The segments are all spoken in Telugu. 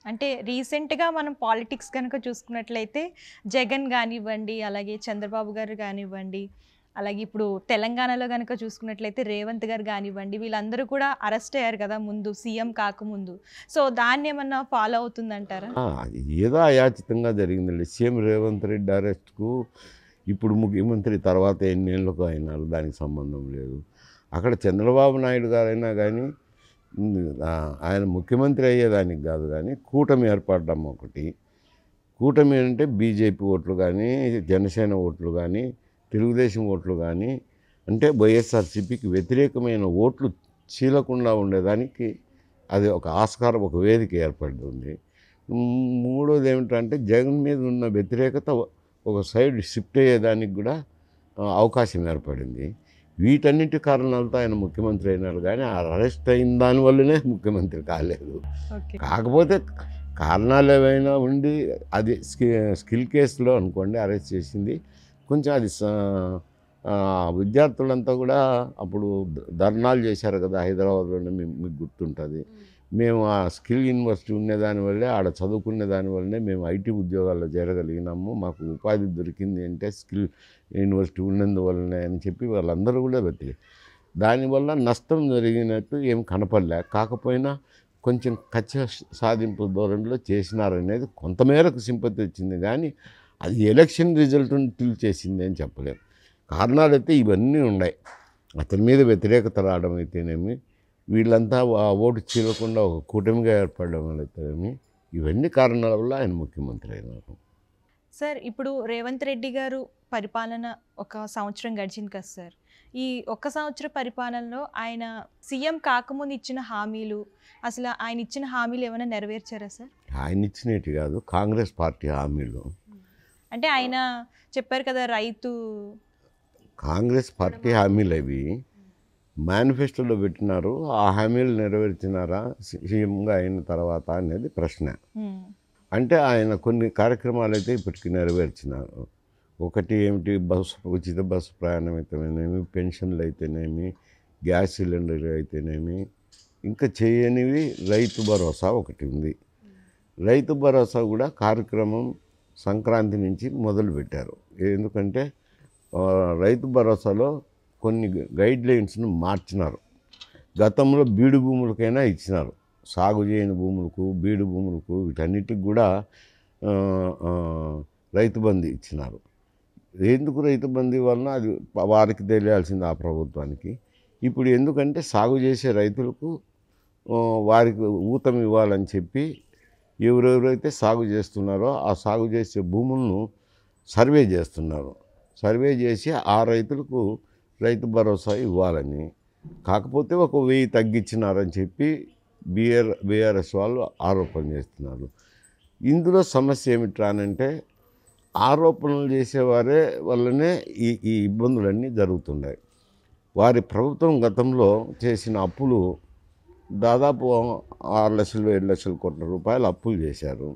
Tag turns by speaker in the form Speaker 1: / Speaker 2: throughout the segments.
Speaker 1: అంటే రీసెంట్‌గా మనం పాలిటిక్స్ గనుక చూసుకున్నట్లయితే జగన్ గానివ్వండి, అలాగే చంద్రబాబు గారు గానివ్వండి, అలాగే ఇప్పుడు తెలంగాణలో గనుక చూసుకున్నట్లయితే రేవంత్ గారు గానివ్వండి, వీళ్ళందరూ కూడా అరెస్ట్ అయ్యారు కదా! ముందు సీఎం కాకముందు. సో, దాన్నేమన్నా ఫాలో అవుతుందంటారా?
Speaker 2: అది ఏదో అయాచితంగా జరిగిందండి. సీఎం రేవంత్ రెడ్డి అరెస్ట్‌కు ఇప్పుడు ముఖ్యమంత్రి తర్వాత ఎన్నేళ్ళకు అయినారు, దానికి సంబంధం లేదు. అక్కడ చంద్రబాబు నాయుడు గారైనా గానీ ఆయన ముఖ్యమంత్రి అయ్యేదానికి గాదు గానీ, కూటమి ఏర్పడడం ఒకటి. కూటమి అంటే బీజేపీ ఓట్లు గానీ, జనసేన ఓట్లు గానీ, తెలుగుదేశం ఓట్లు గానీ, అంటే వైఎస్ఆర్‌సీపీకి వ్యతిరేకమైన ఓట్లు చీలకుండా ఉండేదానికి అది ఒక ఆస్కారం, ఒక వేదిక ఏర్పడుతుంది. మూడోది ఏమిటంటే జగన్ మీద ఉన్న వ్యతిరేకత ఒక సైడ్ షిఫ్ట్ అయ్యేదానికి కూడా అవకాశం ఏర్పడింది. వీటన్నిటి కారణాలతో ఆయన ముఖ్యమంత్రి అయినాడు కానీ ఆ అరెస్ట్ అయిన దానివల్లనే ముఖ్యమంత్రి కాలేదు.
Speaker 1: ఓకే.
Speaker 2: కాకపోతే కారణాలు ఏవైనా ఉండి అది స్కిల్ కేసులో అనుకోండి అరెస్ట్ చేసింది. కొంచెం అది విద్యార్థులంతా కూడా అప్పుడు ధర్నాలు చేశారు కదా హైదరాబాద్లోనే, మీకు గుర్తుంటుంది. మేము ఆ స్కిల్ యూనివర్సిటీ ఉండేదాని వల్లే, ఆడ చదువుకునే దానివల్లనే మేము ఐటీ ఉద్యోగాల్లో చేరగలిగినాము, మాకు ఉపాధి దొరికింది అంటే స్కిల్ యూనివర్సిటీ ఉన్నందువల్లనే అని చెప్పి వాళ్ళందరూ కూడా దానివల్ల నష్టం జరిగినట్టు ఏం కనపడలే. కాకపోయినా కొంచెం కక్ష సాధింపు ధోరణిలో చేసినారనేది కొంతమేరకు సింపతి వచ్చింది కానీ అది ఎలక్షన్ రిజల్ట్ని టిల్ చేసింది అని చెప్పలేము. కారణాలు అయితే ఇవన్నీ ఉన్నాయి. అతని మీద వ్యతిరేకత రావడం అయితేనేమి, వీళ్ళంతా ఆ ఓటు చీలకుండా ఒక కూటమిగా ఏర్పడడం అయితేనేమి, ఇవన్నీ కారణాల వల్ల ఆయన ముఖ్యమంత్రి అయినారు.
Speaker 1: సార్ ఇప్పుడు రేవంత్ రెడ్డి గారు పరిపాలన ఒక సంవత్సరం గడిచింది కదా సార్. ఈ ఒక్క సంవత్సర పరిపాలనలో ఆయన సీఎం కాకముందు ఇచ్చిన హామీలు, అసలు ఆయన ఇచ్చిన హామీలు ఏమైనా నెరవేర్చారా సార్?
Speaker 2: ఆయన ఇచ్చినట్టు కాదు, కాంగ్రెస్ పార్టీ హామీలు.
Speaker 1: అంటే ఆయన చెప్పారు కదా
Speaker 2: కాంగ్రెస్ పార్టీ హామీలు అవి మేనిఫెస్టోలో పెట్టినారు. ఆ హామీలు నెరవేర్చినారా సీఎంగా అయిన తర్వాత అనేది ప్రశ్న. అంటే ఆయన కొన్ని కార్యక్రమాలు అయితే ఇప్పటికీ నెరవేర్చినారు. ఒకటి ఏమిటి, ఉచిత బస్సు ప్రయాణం అయితేనేమి, పెన్షన్లు అయితేనేమి, గ్యాస్ సిలిండర్ అయితేనేమి, ఇంకా చేయనివి రైతు భరోసా ఒకటి ఉంది. రైతు భరోసా కూడా కార్యక్రమం సంక్రాంతి నుంచి మొదలుపెట్టారు. ఎందుకంటే రైతు భరోసాలో కొన్ని గైడ్ లైన్స్ను మార్చినారు. గతంలో బీడు భూములకైనా ఇచ్చినారు, సాగు చేయని భూములకు, బీడు భూములకు, వీటన్నిటికి కూడా రైతు బంధు ఇచ్చినారు. ఎందుకు రైతు బంధు వలన అది వారికి తెలియాల్సింది, ఆ ప్రభుత్వానికి. ఇప్పుడు ఎందుకంటే సాగు చేసే రైతులకు వారికి ఊతం ఇవ్వాలని చెప్పి ఎవరెవరైతే సాగు చేస్తున్నారో ఆ సాగు చేసే భూములను సర్వే చేస్తున్నారు. సర్వే చేసి ఆ రైతులకు రైతు భరోసా ఇవ్వాలని. కాకపోతే ఒక 1000 తగ్గించినారని చెప్పి బీఆర్ఎస్ వాళ్ళు ఆరోపణ చేస్తున్నారు. ఇందులో సమస్య ఏమిట్రానంటే ఆరోపణలు చేసేవారే వల్లనే ఈ ఇబ్బందులన్నీ జరుగుతున్నాయి. వారి ప్రభుత్వం గతంలో చేసిన అప్పులు దాదాపు 6 లక్షలు 7 లక్షల కోట్ల రూపాయలు అప్పులు చేశారు.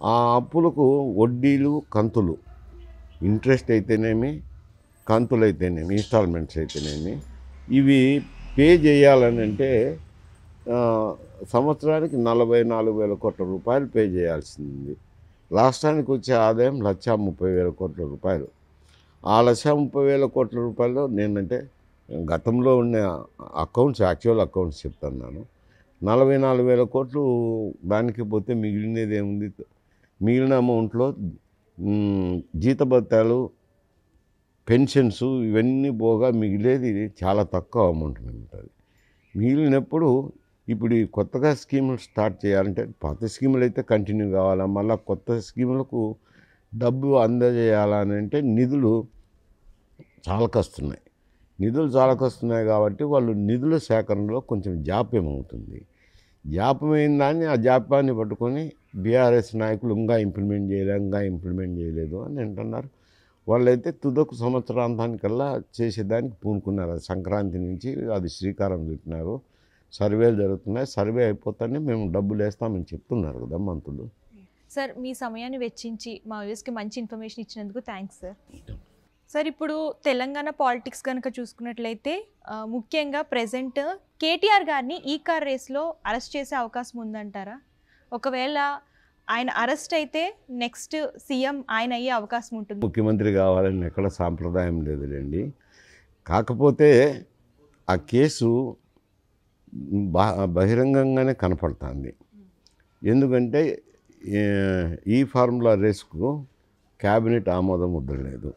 Speaker 2: ఆ అప్పులకు వడ్డీలు, కంతులు, ఇంట్రెస్ట్ అయితేనేమి, కంతులు అయితేనేమి, ఇన్స్టాల్మెంట్స్ అయితేనేమి, ఇవి పే చేయాలని అంటే సంవత్సరానికి 44,000 కోట్ల రూపాయలు పే చేయాల్సింది. రాష్ట్రానికి వచ్చే ఆదాయం 1,30,000 కోట్ల రూపాయలు. ఆ 1,30,000 కోట్ల రూపాయలు నేనంటే గతంలో ఉన్న అకౌంట్స్, యాక్చువల్ అకౌంట్స్ చెప్తున్నాను. 44,000 కోట్లు దానికి పోతే మిగిలినది ఏముంది? మిగిలిన అమౌంట్లో జీతభత్యాలు, పెన్షన్స్ ఇవన్నీ పోగా మిగిలేది చాలా తక్కువ అమౌంట్ మిగులుతుంది. మిగిలినప్పుడు ఇప్పుడు ఈ కొత్తగా స్కీములు స్టార్ట్ చేయాలంటే, పాత స్కీములు అయితే కంటిన్యూ కావాలా, మళ్ళీ కొత్త స్కీములకు డబ్బు అందజేయాలని అంటే నిధులు చాలకొస్తున్నాయి. కాబట్టి వాళ్ళు నిధుల సేకరణలో కొంచెం జాప్యం అవుతుంది. జాప్యమైన దాన్ని, ఆ జాప్యాన్ని పట్టుకొని బీఆర్ఎస్ నాయకులు ఇంకా ఇంప్లిమెంట్ చేయలేదు అని అంటున్నారు. వాళ్ళైతే తుదకు సంవత్సరాంతానికల్లా చేసేదానికి పూనుకున్నారు. సంక్రాంతి నుంచి అది శ్రీకారం చుట్టినారు. సర్వేలు జరుగుతున్నాయి. సర్వే అయిపోతానే మేము డబ్బులు వేస్తామని చెప్తున్నారు కదా మంత్రులు.
Speaker 1: సార్ మీ సమయాన్ని వెచ్చించి మా వ్యూస్కి మంచి ఇన్ఫర్మేషన్ ఇచ్చినందుకు థ్యాంక్స్ సార్. సార్ ఇప్పుడు తెలంగాణ పాలిటిక్స్ కనుక చూసుకున్నట్లయితే ముఖ్యంగా ప్రెజెంట్ కేటీఆర్ గారిని ఈ కార్ రేస్లో అరెస్ట్ చేసే అవకాశం ఉందంటారా? ఒకవేళ ఆయన అరెస్ట్ అయితే నెక్స్ట్ సీఎం ఆయన అయ్యే అవకాశం ఉంటుంది.
Speaker 2: ముఖ్యమంత్రి కావాలని ఎక్కడ సాంప్రదాయం లేదులేండి. కాకపోతే ఆ కేసు బహిరంగంగానే కనపడుతుంది. ఎందుకంటే ఈ ఫార్ములా రేస్కు క్యాబినెట్ ఆమోద ముద్ర లేదు.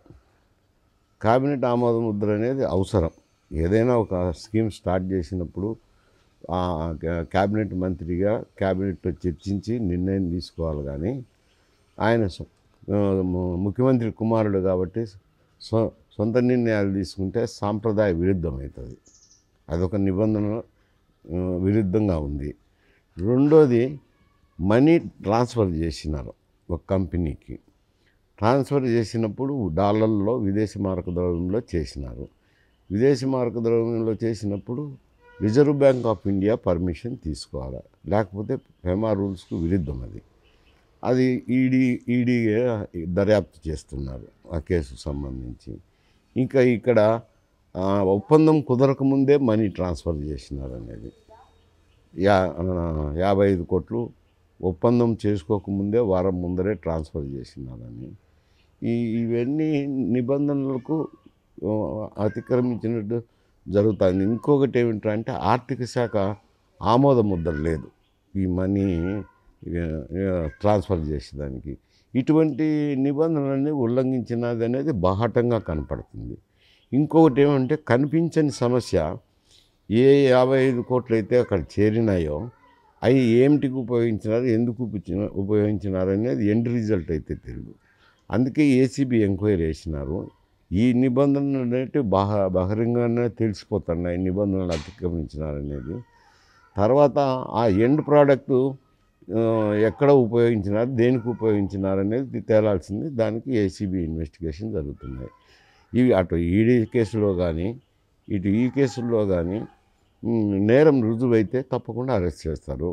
Speaker 2: క్యాబినెట్ ఆమోద ముద్ర అనేది అవసరం. ఏదైనా ఒక స్కీమ్ స్టార్ట్ చేసినప్పుడు క్యాబినెట్ మంత్రిగా క్యాబినెట్లో చర్చించి నిర్ణయం తీసుకోవాలి. కానీ ఆయన ముఖ్యమంత్రి కుమారుడు కాబట్టి సొంత నిర్ణయాలు తీసుకుంటే సాంప్రదాయ విరుద్ధం అవుతుంది. అదొక నిబంధన విరుద్ధంగా ఉంది. రెండోది, మనీ ట్రాన్స్ఫర్ చేసినారు ఒక కంపెనీకి. ట్రాన్స్ఫర్ చేసినప్పుడు డాలర్లో విదేశీ మారక ద్రవ్యంలో చేసినారు. విదేశీ మారక ద్రవ్యంలో చేసినప్పుడు reserve bank of India permission తీసుకోవాలి, లేకపోతే ఫెమా రూల్స్కు విరుద్ధం. అది ఈడీ దర్యాప్తు చేస్తున్నారు ఆ కేసుకు సంబంధించి. ఇంకా ఇక్కడ ఒప్పందం కుదరకముందే మనీ ట్రాన్స్ఫర్ చేసినారు అనేది 55 కోట్లు ఒప్పందం చేసుకోకముందే వారం ముందరే ట్రాన్స్ఫర్ చేసినారని. ఇవన్నీ నిబంధనలకు అతిక్రమించినట్టు జరుగుతుంది. ఇంకొకటి ఏమిటంటే ఆర్థిక శాఖ ఆమోద ముద్ర లేదు ఈ మనీ ట్రాన్స్ఫర్ చేసేదానికి. ఇటువంటి నిబంధనలన్నీ ఉల్లంఘించినది అనేది బాహాటంగా కనపడుతుంది. ఇంకొకటి ఏమంటే కనిపించని సమస్య, ఏ 55 కోట్లు అయితే అక్కడ చేరినాయో అవి ఏమిటికి ఉపయోగించినారు, ఎందుకు ఉపయోగించినారు అనేది ఎండ్ రిజల్ట్ అయితే తెలియదు. అందుకే ఏసీబీ ఎంక్వైరీ వేసినారు. ఈ నిబంధనలు అనేవి బహిరంగంగానే తెలిసిపోతున్నాయి, నిబంధనలు అతిక్రమించినారనేది. తర్వాత ఆ ఎండ్ ప్రోడక్టు ఎక్కడ ఉపయోగించినారు, దేనికి ఉపయోగించినారు అనేది తేలాల్సింది. దానికి ఏసీబీ ఇన్వెస్టిగేషన్ జరుగుతున్నాయి. ఇవి అటు ఈడీ కేసులో కానీ ఇటు ఈ కేసుల్లో కానీ నేరం రుజువైతే తప్పకుండా అరెస్ట్ చేస్తారు.